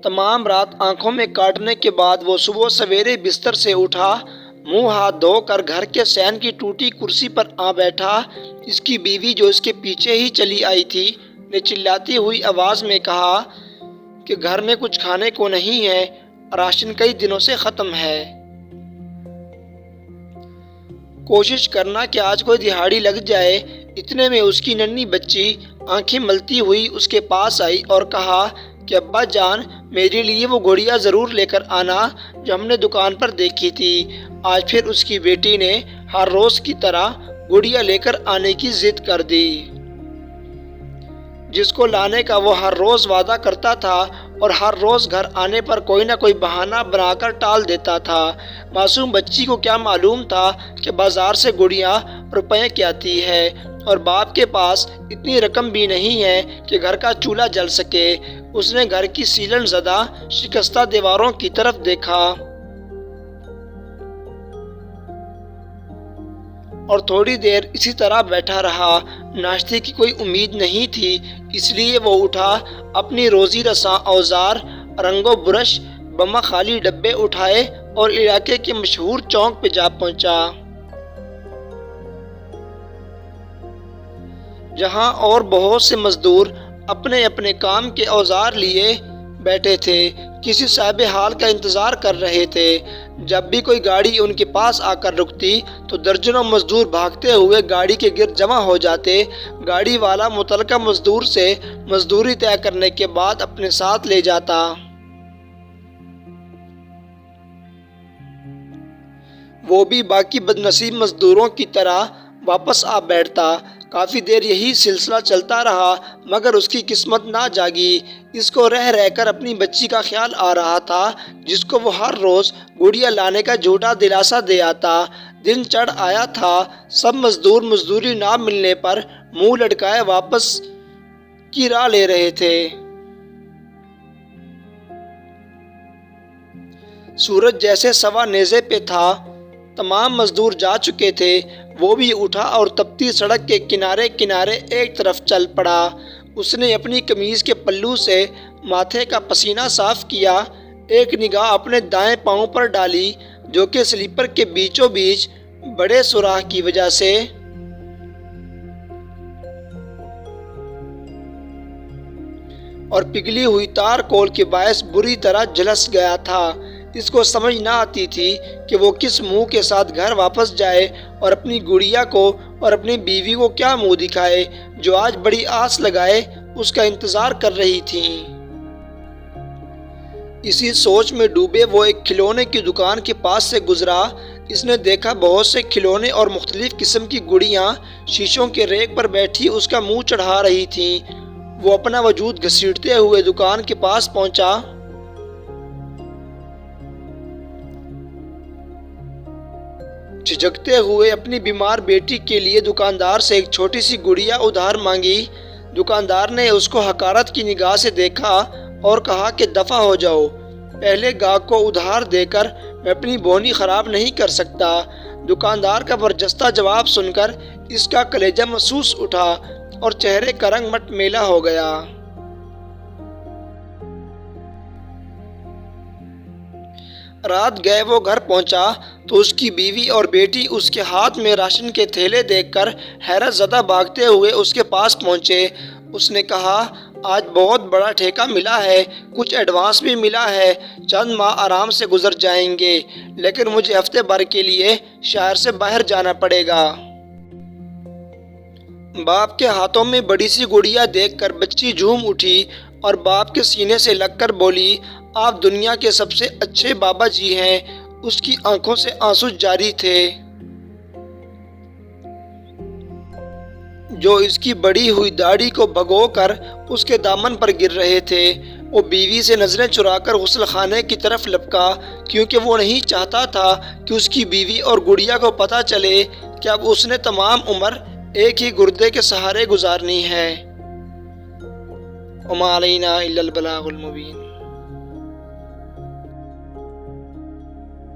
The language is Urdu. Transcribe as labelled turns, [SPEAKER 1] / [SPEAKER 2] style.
[SPEAKER 1] تمام رات آنکھوں میں کاٹنے کے بعد وہ صبح سویرے بستر سے اٹھا، منہ ہاتھ دھو کر گھر کے صحن کی ٹوٹی کرسی پر آ بیٹھا۔ اس کی بیوی جو اس کے پیچھے ہی چلی آئی تھی نے چلاتی ہوئی آواز میں کہا کہ گھر میں کچھ کھانے کو نہیں ہے، راشن کئی دنوں سے ختم ہے۔ کوشش کرنا کہ آج کوئی دہاڑی لگ جائے۔ اتنے میں اس کی ننھی بچی آنکھیں ملتی ہوئی اس کے پاس آئی اور کہا کہ ابا جان، میرے لیے وہ گڑیا ضرور لے کر آنا جو ہم نے دکان پر دیکھی تھی۔ آج پھر اس کی بیٹی نے ہر روز کی طرح گڑیا لے کر آنے کی ضد کر دی، جس کو لانے کا وہ ہر روز وعدہ کرتا تھا اور ہر روز گھر آنے پر کوئی نہ کوئی بہانہ بنا کر ٹال دیتا تھا۔ معصوم بچی کو کیا معلوم تھا کہ بازار سے گڑیا روپے کی آتی ہے اور باپ کے پاس اتنی رقم بھی نہیں ہے کہ گھر کا چولہا جل سکے۔ اس نے گھر کی سیلن زدہ شکستہ دیواروں کی طرف دیکھا اور تھوڑی دیر اسی طرح بیٹھا رہا۔ ناشتے کی کوئی امید نہیں تھی، اس لیے وہ اٹھا، اپنی روزی رساں اوزار، رنگ و برش، بمہ خالی ڈبے اٹھائے اور علاقے کے مشہور چوک پہ جا پہنچا، جہاں اور بہت سے مزدور اپنے اپنے کام کے اوزار لیے بیٹھے تھے، کسی صاحب حال کا انتظار کر رہے تھے۔ جب بھی کوئی گاڑی ان کے پاس آ کر رکتی تو درجنوں مزدور بھاگتے ہوئے گاڑی کے گرد جمع ہو جاتے۔ گاڑی والا متعلقہ مزدور سے مزدوری طے کرنے کے بعد اپنے ساتھ لے جاتا۔ وہ بھی باقی بد نصیب مزدوروں کی طرح واپس آ بیٹھتا۔ کافی دیر یہی سلسلہ چلتا رہا مگر اس کی قسمت نہ جاگی۔ اس کو رہ رہ کر اپنی بچی کا خیال آ رہا تھا، جس کو وہ ہر روز گڑیا لانے کا جھوٹا دلاسا دے آتا۔ دن چڑھ آیا تھا، سب مزدور مزدوری نہ ملنے پر منہ لٹکائے واپس کی راہ لے رہے تھے۔ سورج جیسے سوا نیزے پہ تھا، تمام مزدور جا چکے تھے، وہ بھی اٹھا اور تپتی سڑک کے کنارے کنارے ایک طرف چل پڑا۔ اس نے اپنی قمیض کے پلو سے ماتھے کا پسینہ صاف کیا، ایک نگاہ اپنے دائیں پاؤں پر ڈالی جو کہ سلیپر کے بیچوں بیچ بڑے سوراخ کی وجہ سے اور پگھلی ہوئی تار کول کے باعث بری طرح جھلس گیا تھا۔ اس کو سمجھ نہ آتی تھی کہ وہ کس منہ کے ساتھ گھر واپس جائے اور اپنی گڑیا کو اور اپنی بیوی کو کیا منہ دکھائے، جو آج بڑی آس لگائے اس کا انتظار کر رہی تھیں۔ اسی سوچ میں ڈوبے وہ ایک کھلونے کی دکان کے پاس سے گزرا۔ اس نے دیکھا بہت سے کھلونے اور مختلف قسم کی گڑیاں شیشوں کے ریک پر بیٹھی اس کا منہ چڑھا رہی تھیں۔ وہ اپنا وجود گھسیٹتے ہوئے دکان کے پاس پہنچا۔ جھجکتے ہوئے اپنی بیمار بیٹی کے لیے دکاندار سے ایک چھوٹی سی گڑیا ادھار مانگی۔ دکاندار نے اس کو حقارت کی نگاہ سے دیکھا اور کہا کہ دفع ہو جاؤ، پہلے گاہک کو ادھار دے کر میں اپنی بونی خراب نہیں کر سکتا۔ دکاندار کا برجستہ جواب سن کر اس کا کلیجہ محسوس اٹھا اور چہرے کا رنگ مٹ میلا ہو گیا۔ رات گئے وہ گھر پہنچا تو اس کی بیوی اور بیٹی اس کے ہاتھ میں راشن کے تھیلے دیکھ کر حیرت زدہ بھاگتے ہوئے اس کے پاس پہنچے۔ اس نے کہا، آج بہت بڑا ٹھیکہ ملا ہے، کچھ ایڈوانس بھی ملا ہے، چند ماہ آرام سے گزر جائیں گے، لیکن مجھے ہفتے بھر کے لیے شہر سے باہر جانا پڑے گا۔ باپ کے ہاتھوں میں بڑی سی گڑیا دیکھ کر بچی جھوم اٹھی اور باپ کے سینے سے لگ کر بولی، آپ دنیا کے سب سے اچھے بابا جی ہیں۔ اس کی آنکھوں سے آنسو جاری تھے جو اس کی بڑی ہوئی داڑھی کو بھگو کر اس کے دامن پر گر رہے تھے۔ وہ بیوی سے نظریں چرا کر غسل خانے کی طرف لپکا، کیونکہ وہ نہیں چاہتا تھا کہ اس کی بیوی اور گڑیا کو پتہ چلے کہ اب اس نے تمام عمر ایک ہی گردے کے سہارے گزارنی ہے۔ وما علینا الا البلاغ المبین۔